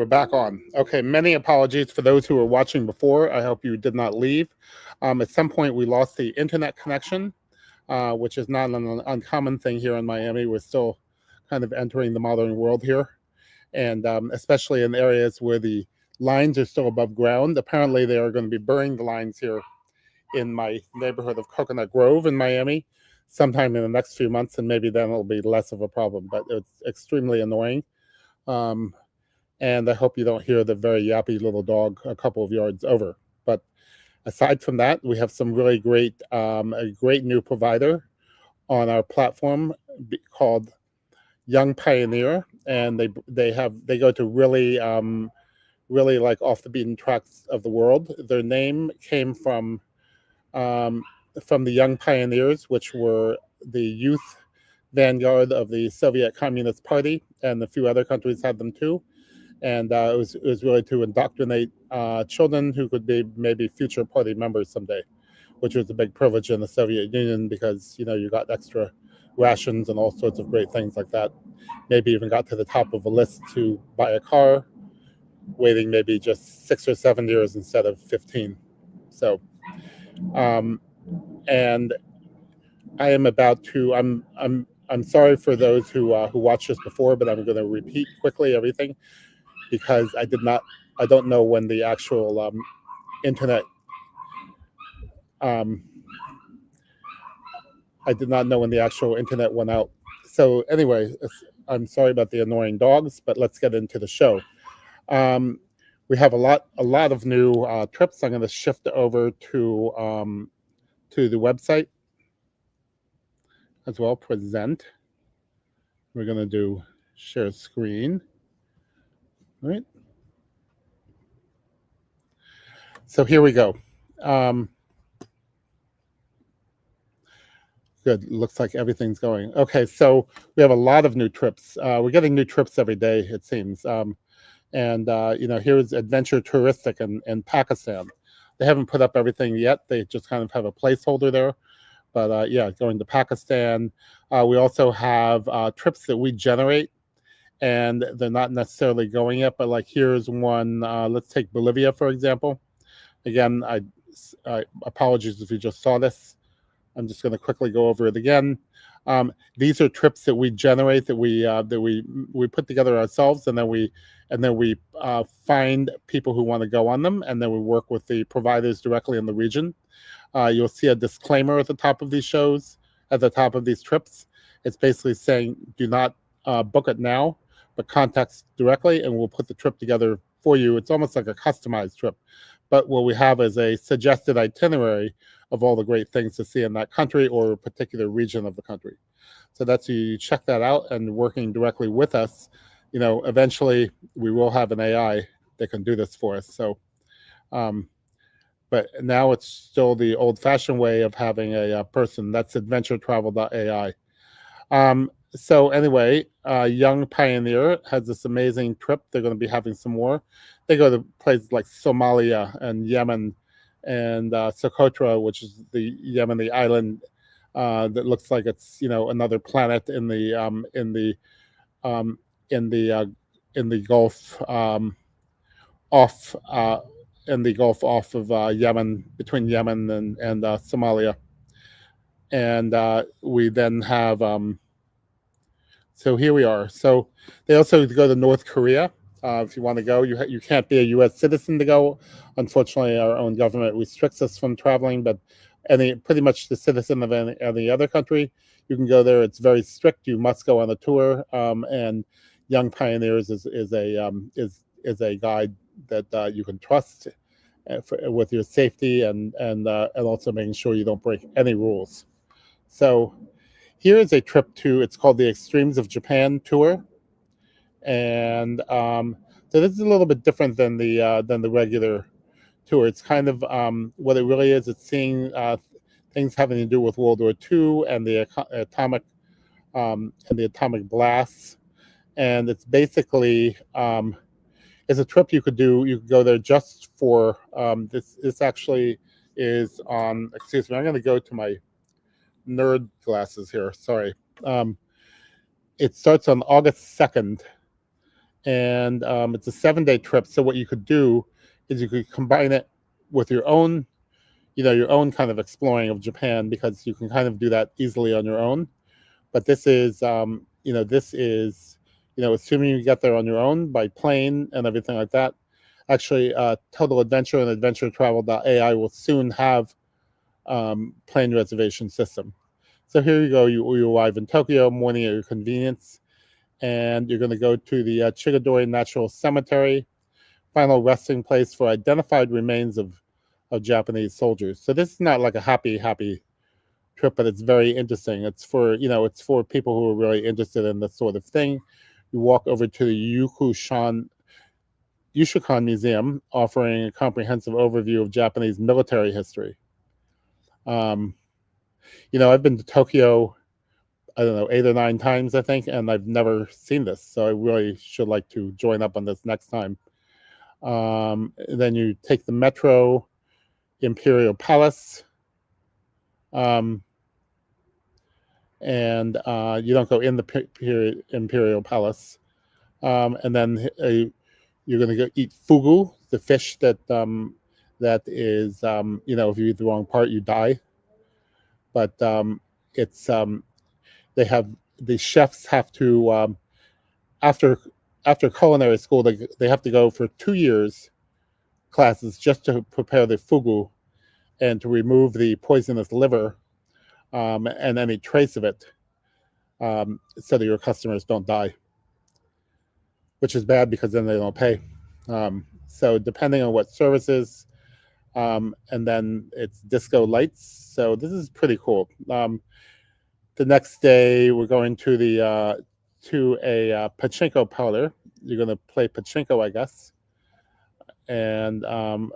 We're back on. Okay, many apologies for those who were watching before. I hope you did not leave. At some point, we lost the internet connection, which is not an uncommon thing here in Miami. We're still kind of entering the modern world here, and especially in areas where the lines are still above ground. Apparently, they are going to be burying the lines here in my neighborhood of Coconut Grove in Miami sometime in the next few months, and maybe then it'll be less of a problem, but it's extremely annoying. And I hope you don't hear the very yappy little dog a couple of yards over. But aside from that, we have some really great, a great new provider on our platform called Young Pioneer, and they go to really like off the beaten tracks of the world. Their name came from the Young Pioneers, which were the youth vanguard of the Soviet Communist Party, and a few other countries had them too. And it was really to indoctrinate children who could be maybe future party members someday, which was a big privilege in the Soviet Union because you got extra rations and all sorts of great things like that. Maybe even got to the top of a list to buy a car, waiting maybe just 6 or 7 years instead of 15. So, and I am about to. I'm sorry for those who watched this before, but I'm going to repeat quickly everything because I don't know when the actual internet. I did not know when the actual internet went out. So anyway, I'm sorry about the annoying dogs, but let's get into the show. We have a lot of new trips. I'm going to shift over to the website as well. Present. We're going to do share screen. All right. So here we go. Good. Looks like everything's going. Okay, so we have a lot of new trips. We're getting new trips every day, it seems. And here's Adventure Touristic in Pakistan. They haven't put up everything yet. They just kind of have a placeholder there. But yeah, going to Pakistan. We also have trips that we generate, and they're not necessarily going yet. But like here's one. Let's take Bolivia, for example. Again, I apologies if you just saw this. I'm just going to quickly go over it again. These are trips that we generate, that we put together ourselves, and then we find people who want to go on them, and then we work with the providers directly in the region. You'll see a disclaimer at the top of these shows, at the top of these trips. It's basically saying, do not book it now, but contact us directly, and we'll put the trip together for you. It's almost like a customized trip. But what we have is a suggested itinerary of all the great things to see in that country or a particular region of the country. So that's, you check that out, and working directly with us, eventually we will have an AI that can do this for us. So, but now it's still the old-fashioned way of having a person. That's adventuretravel.ai. So anyway, Young Pioneer has this amazing trip. They're going to be having some more. They go to places like Somalia and Yemen and Socotra, which is the Yemeni island that looks like it's another planet in the Gulf off in the Gulf off of Yemen, between Yemen and Somalia. And we then have so here we are. So they also go to North Korea. If you want to go, you can't be a U.S. citizen to go. Unfortunately, our own government restricts us from traveling. But pretty much the citizen of any other country, you can go there. It's very strict. You must go on a tour. And Young Pioneers is a guide that you can trust with your safety and also making sure you don't break any rules. So here is a trip it's called the Extremes of Japan tour. And so this is a little bit different than the regular tour. It's kind of what it really is. It's seeing things having to do with World War II and the atomic blasts. And it's basically it's a trip you could do. You could go there just for this. This actually is on. Excuse me. I'm going to go to my nerd glasses here. Sorry. It starts on August 2nd. and it's a 7-day trip. So what you could do is you could combine it with your own, your own kind of exploring of Japan, because you can kind of do that easily on your own. But this is, assuming you get there on your own by plane and everything like that. Actually, Total Adventure and AdventureTravel.ai will soon have plane reservation system. So here you go. You arrive in Tokyo, morning at your convenience, and you're going to go to the Chigadori Natural Cemetery, final resting place for identified remains of Japanese soldiers. So this is not like a happy trip, but it's very interesting. It's for people who are really interested in this sort of thing. You walk over to the Yushukan Museum, offering a comprehensive overview of Japanese military history. I've been to Tokyo, I don't know, 8 or 9 times, I think, and I've never seen this. So I really should like to join up on this next time. Then you take the metro, Imperial Palace, and you don't go in the Imperial Palace. And then you're going to go eat fugu, the fish that is, if you eat the wrong part, you die. But it's the chefs have to, after culinary school, they have to go for 2 years classes just to prepare the fugu and to remove the poisonous liver and any trace of it, so that your customers don't die, which is bad because then they don't pay. So depending on what services, and then it's disco lights. So this is pretty cool. The next day we're going to a pachinko parlor. You're going to play pachinko, I guess, and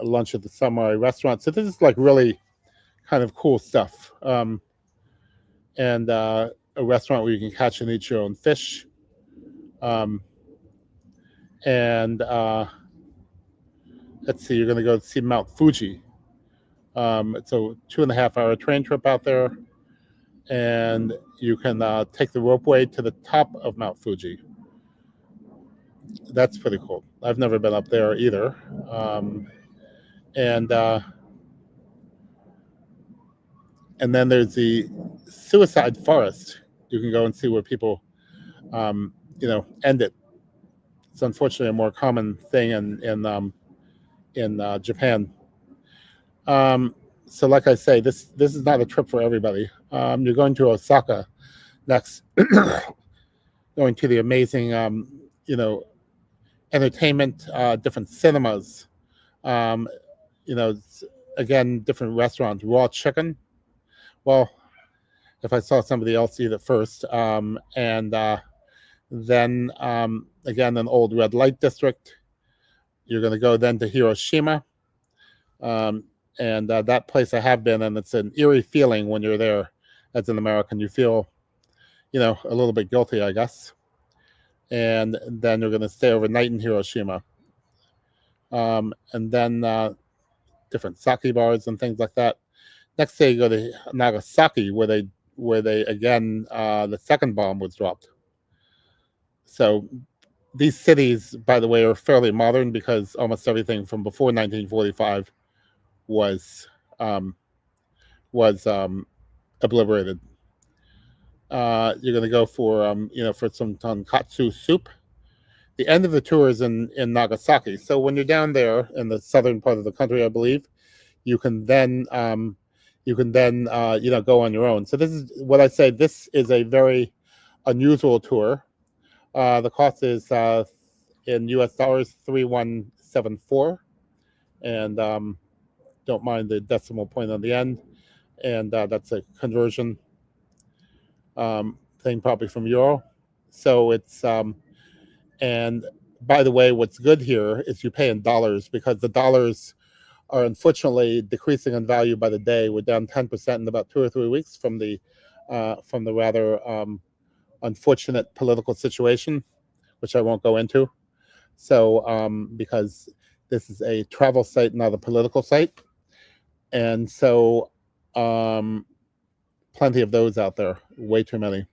lunch at the Samurai restaurant. So this is like really kind of cool stuff. And a restaurant where you can catch and eat your own fish. And let's see, you're going to go see Mount Fuji. It's a 2.5-hour train trip out there, and you can take the ropeway to the top of Mount Fuji. That's pretty cool. I've never been up there either. And then there's the suicide forest. You can go and see where people, end it. It's unfortunately a more common thing in Japan. So, like I say, this is not a trip for everybody. You're going to Osaka next, going to the amazing, entertainment, different cinemas. Again, different restaurants. Raw chicken. Well, if I saw somebody else eat it first, and then again, an old red light district. You're going to go then to Hiroshima. And that place I have been, and it's an eerie feeling when you're there as an American. You feel, a little bit guilty, I guess. And then you're going to stay overnight in Hiroshima. And then different sake bars and things like that. Next day, you go to Nagasaki, where they again, the second bomb was dropped. So these cities, by the way, are fairly modern because almost everything from before 1945 was obliterated. You're going to go for some tonkatsu soup. The end of the tour is in Nagasaki. So when you're down there in the southern part of the country, I believe, you can then go on your own. So this is what I say. This is a very unusual tour. The cost is in US dollars $3,174, and don't mind the decimal point on the end, and that's a conversion thing, probably from euro. So it's and by the way, what's good here is you pay in dollars, because the dollars are unfortunately decreasing in value by the day. We're down 10% in about 2 or 3 weeks from the rather unfortunate political situation, which I won't go into. So because this is a travel site, not a political site, and so plenty of those out there, way too many.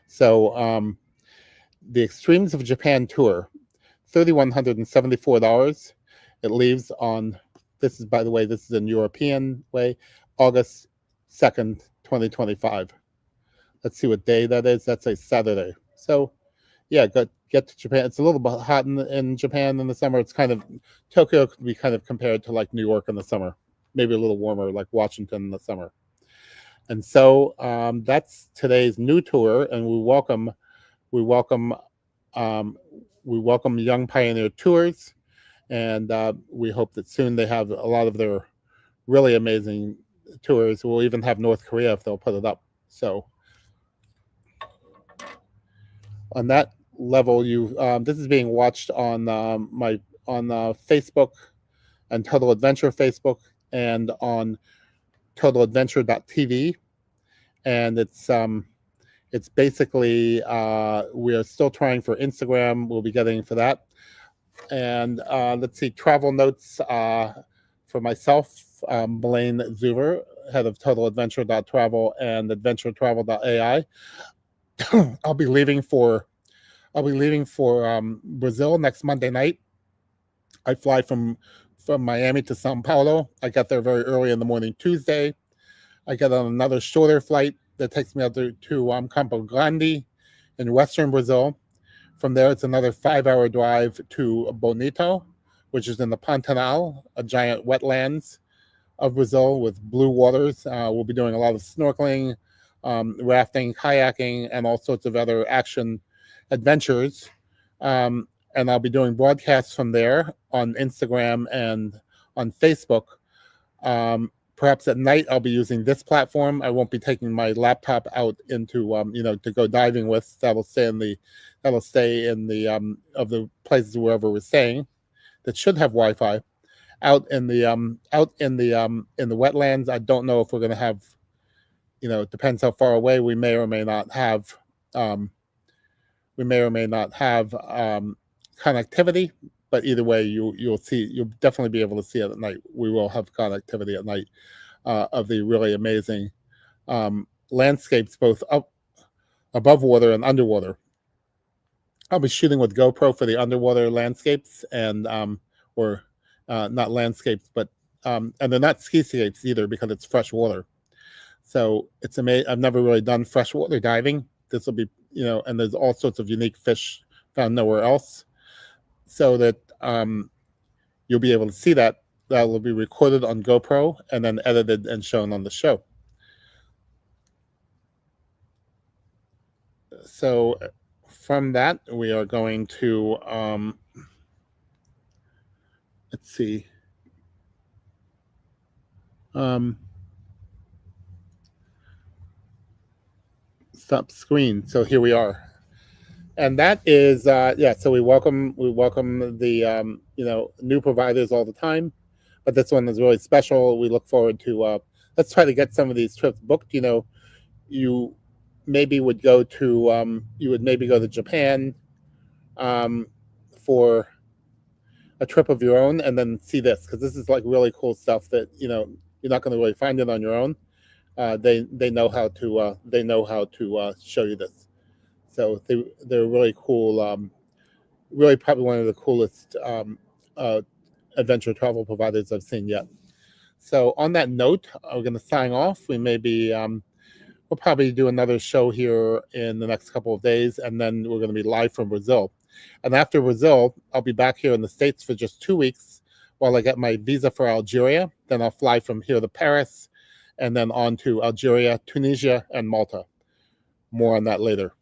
So the Extremes of Japan tour. $3,174. It leaves on, this is, by the way, this is in European way, August 2nd, 2025. Let's see what day that is. That's a Saturday. So, yeah, get to Japan. It's a little bit hot in Japan in the summer. It's kind of, Tokyo could be kind of compared to like New York in the summer, maybe a little warmer, like Washington in the summer. And so that's today's new tour, and we welcome um, Young Pioneer Tours, and we hope that soon they have a lot of their really amazing tours. We'll even have North Korea if they'll put it up. So on that level, you this is being watched on my on Facebook and Total Adventure Facebook and on totaladventure.tv, and it's basically we are still trying for Instagram. We'll be getting for that, and let's see, travel notes for myself, Blaine Zuber, head of totaladventure.travel and adventuretravel.ai. I'll be leaving for Brazil next Monday night. I fly from Miami to Sao Paulo. I got there very early in the morning Tuesday. I get on another shorter flight that takes me out to Campo Grande in western Brazil. From there, it's another 5-hour drive to Bonito, which is in the Pantanal, a giant wetlands of Brazil with blue waters. We'll be doing a lot of snorkeling, rafting, kayaking, and all sorts of other action adventures. And I'll be doing broadcasts from there on Instagram and on Facebook. Perhaps at night I'll be using this platform. I won't be taking my laptop out into to go diving with. That'll stay in the of the places wherever we're staying that should have Wi-Fi. Out in the wetlands, I don't know if we're going to have, it depends how far away. We may or may not have connectivity, but either way, you'll definitely be able to see it at night. We will have connectivity at night of the really amazing landscapes, both above water and underwater. I'll be shooting with GoPro for the underwater landscapes, and not landscapes, but and they're not skiscapes either because it's fresh water. So it's amazing. I've never really done freshwater diving. This will be, and there's all sorts of unique fish found nowhere else. So that you'll be able to see that. That will be recorded on GoPro and then edited and shown on the show. So from that, we are going to, let's see. Stop screen. So here we are. And that is, so we welcome the, new providers all the time. But this one is really special. We look forward to, let's try to get some of these trips booked. You maybe would go to, Japan for a trip of your own and then see this, because this is like really cool stuff that, you're not going to really find it on your own. They know how to show you this. So they're really cool, really probably one of the coolest adventure travel providers I've seen yet. So on that note, we're going to sign off. We may be, we'll probably do another show here in the next couple of days, and then we're going to be live from Brazil. And after Brazil, I'll be back here in the States for just 2 weeks while I get my visa for Algeria. Then I'll fly from here to Paris, and then on to Algeria, Tunisia, and Malta. More on that later.